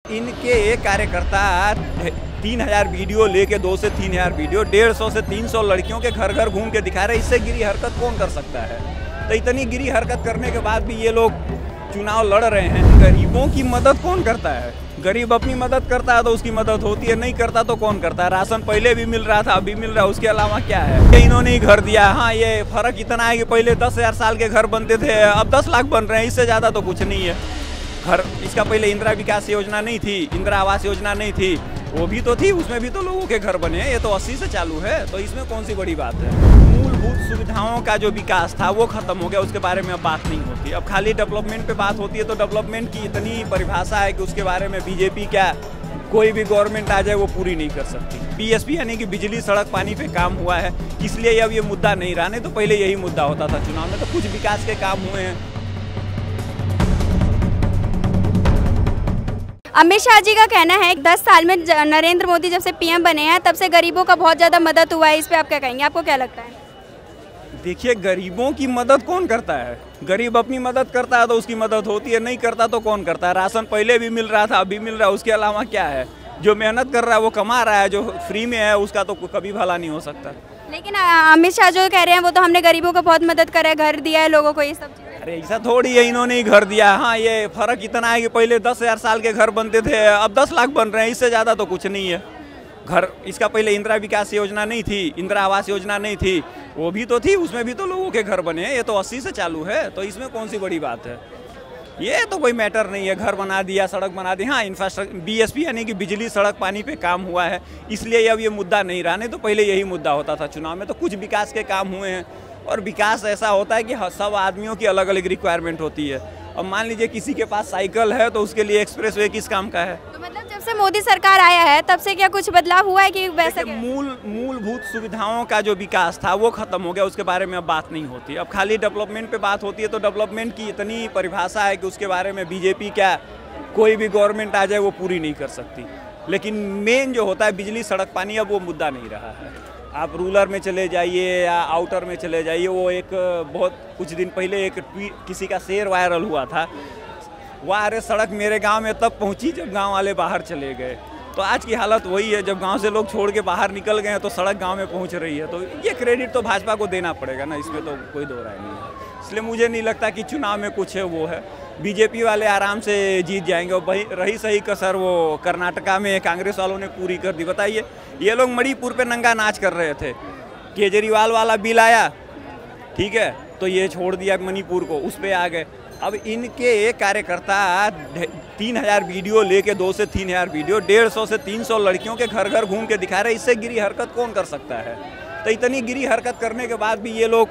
इनके एक कार्यकर्ता 3000 वीडियो लेके 2 से 3000 वीडियो 150 से 300 लड़कियों के घर घर घूम के दिखा रहे। इससे गिरी हरकत कौन कर सकता है? तो इतनी गिरी हरकत करने के बाद भी ये लोग चुनाव लड़ रहे हैं। गरीबों की मदद कौन करता है? गरीब अपनी मदद करता है तो उसकी मदद होती है, नहीं करता तो कौन करता है? राशन पहले भी मिल रहा था, अभी मिल रहा है, उसके अलावा क्या है? इन्होंने ही घर दिया। हाँ, ये फर्क इतना है कि पहले 10,000 साल के घर बनते थे, अब 10 लाख बन रहे हैं। इससे ज़्यादा तो कुछ नहीं है। घर इसका पहले इंदिरा विकास योजना नहीं थी, इंदिरा आवास योजना नहीं थी, वो भी तो थी, उसमें भी तो लोगों के घर बने हैं। ये तो 80 से चालू है, तो इसमें कौन सी बड़ी बात है? मूलभूत सुविधाओं का जो विकास था वो खत्म हो गया, उसके बारे में अब बात नहीं होती। अब खाली डेवलपमेंट पे बात होती है। तो डेवलपमेंट की इतनी परिभाषा है कि उसके बारे में बीजेपी क्या कोई भी गवर्नमेंट आ जाए वो पूरी नहीं कर सकती। बीएसपी यानी कि बिजली सड़क पानी पे काम हुआ है, इसलिए अब ये मुद्दा नहीं रहा। नहीं तो पहले यही मुद्दा होता था चुनाव में। तो कुछ विकास के काम हुए हैं। अमित शाह जी का कहना है कि 10 साल में नरेंद्र मोदी जब से पीएम बने हैं तब से गरीबों का बहुत ज़्यादा मदद हुआ है। इस पे आप क्या कहेंगे? आपको क्या लगता है? देखिए, गरीबों की मदद कौन करता है? गरीब अपनी मदद करता है तो उसकी मदद होती है, नहीं करता तो कौन करता है? राशन पहले भी मिल रहा था, अभी मिल रहा है, उसके अलावा क्या है? जो मेहनत कर रहा है वो कमा रहा है, जो फ्री में है उसका तो कभी भला नहीं हो सकता। लेकिन अमित शाह जो कह रहे हैं वो तो हमने गरीबों को बहुत मदद करा है, घर दिया है लोगों को, ये सब चीज़ें। अरे ऐसा थोड़ी है, इन्होंने ही घर दिया। हाँ, ये फर्क इतना है कि पहले 10,000 साल के घर बनते थे, अब 10 लाख बन रहे हैं। इससे ज़्यादा तो कुछ नहीं है। घर इसका पहले इंदिरा विकास योजना नहीं थी, इंदिरा आवास योजना नहीं थी, वो भी तो थी, उसमें भी तो लोगों के घर बने हैं। ये तो 80 से चालू है, तो इसमें कौन सी बड़ी बात है? ये तो कोई मैटर नहीं है। घर बना दिया, सड़क बना दी। हाँ, इंफ्रास्ट्रक्चर बीएसपी यानी कि बिजली सड़क पानी पे काम हुआ है, इसलिए अब ये मुद्दा नहीं रहा। नहीं तो पहले यही मुद्दा होता था चुनाव में। तो कुछ विकास के काम हुए हैं, और विकास ऐसा होता है कि सब आदमियों की अलग अलग रिक्वायरमेंट होती है। अब मान लीजिए किसी के पास साइकिल है तो उसके लिए एक्सप्रेसवे किस काम का है? तो मतलब जब से मोदी सरकार आया है तब से क्या कुछ बदलाव हुआ है कि वैसे? मूलभूत सुविधाओं का जो विकास था वो खत्म हो गया, उसके बारे में अब बात नहीं होती। अब खाली डेवलपमेंट पे बात होती है। तो डेवलपमेंट की इतनी परिभाषा है कि उसके बारे में बीजेपी क्या कोई भी गवर्नमेंट आ जाए वो पूरी नहीं कर सकती। लेकिन मेन जो होता है बिजली सड़क पानी, अब वो मुद्दा नहीं रहा है। आप रूरल में चले जाइए या आउटर में चले जाइए, वो एक बहुत कुछ दिन पहले एक ट्वीट किसी का शेयर वायरल हुआ था, वाह अरे सड़क मेरे गांव में तब पहुंची जब गांव वाले बाहर चले गए। तो आज की हालत वही है, जब गांव से लोग छोड़ के बाहर निकल गए हैं तो सड़क गांव में पहुंच रही है। तो ये क्रेडिट तो भाजपा को देना पड़ेगा ना, इसमें तो कोई दो राय नहीं है। इसलिए मुझे नहीं लगता कि चुनाव में कुछ है वो है। बीजेपी वाले आराम से जीत जाएंगे। और रही सही कसर वो कर्नाटका में कांग्रेस वालों ने पूरी कर दी। बताइए, ये लोग मणिपुर पे नंगा नाच कर रहे थे, केजरीवाल वाला बिल आया, ठीक है, तो ये छोड़ दिया मणिपुर को, उस पर आ गए। अब इनके एक कार्यकर्ता 3000 वीडियो लेके 2 से 3000 वीडियो 150 से 300 लड़कियों के घर घर घूम के दिखा रहे। इससे गिरी हरकत कौन कर सकता है? तो इतनी गिरी हरकत करने के बाद भी ये लोग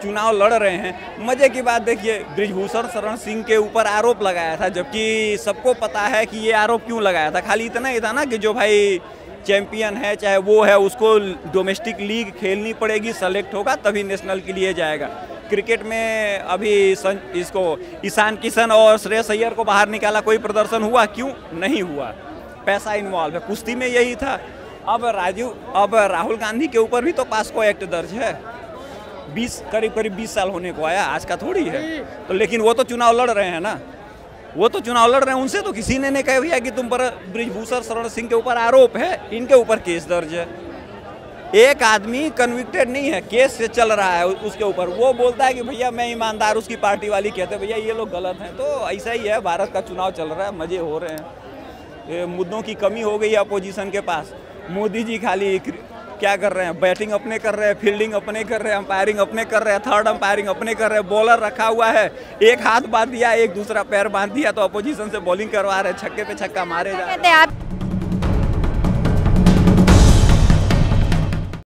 चुनाव लड़ रहे हैं। मजे की बात देखिए, बृजभूषण शरण सिंह के ऊपर आरोप लगाया था, जबकि सबको पता है कि ये आरोप क्यों लगाया था। खाली इतना ही था ना कि जो भाई चैंपियन है चाहे वो है, उसको डोमेस्टिक लीग खेलनी पड़ेगी, सेलेक्ट होगा तभी नेशनल के लिए जाएगा। क्रिकेट में अभी इसको ईशान किशन और श्रेयस अय्यर को बाहर निकाला, कोई प्रदर्शन हुआ? क्यों नहीं हुआ? पैसा इन्वॉल्व है। कुश्ती में यही था। अब राहुल गांधी के ऊपर भी तो पास्को एक्ट दर्ज है, करीब 20 साल होने को आया, आज का थोड़ी है। तो लेकिन वो तो चुनाव लड़ रहे हैं ना, वो तो चुनाव लड़ रहे हैं। उनसे तो किसी ने नहीं कहा भैया कि तुम पर बृजभूषण शरण सिंह के ऊपर आरोप है, इनके ऊपर केस दर्ज है। एक आदमी कन्विक्टेड नहीं है, केस से चल रहा है उसके ऊपर, वो बोलता है कि भैया मैं ईमानदार, उसकी पार्टी वाली कहते हैं भैया ये लोग गलत हैं। तो ऐसा ही है, भारत का चुनाव चल रहा है, मजे हो रहे हैं। मुद्दों की कमी हो गई है अपोजिशन के पास। मोदी जी खाली क्या कर रहे हैं? बैटिंग अपने कर रहे हैं, फील्डिंग अपने कर रहे हैं, अंपायरिंग अपने कर रहे हैं, थर्ड अंपायरिंग अपने कर रहे हैं। बॉलर रखा हुआ है, एक हाथ बांध दिया, एक दूसरा पैर बांध दिया, तो अपोजिशन से बॉलिंग करवा रहे हैं, छक्के पे छक्का मारे जा रहे हैं।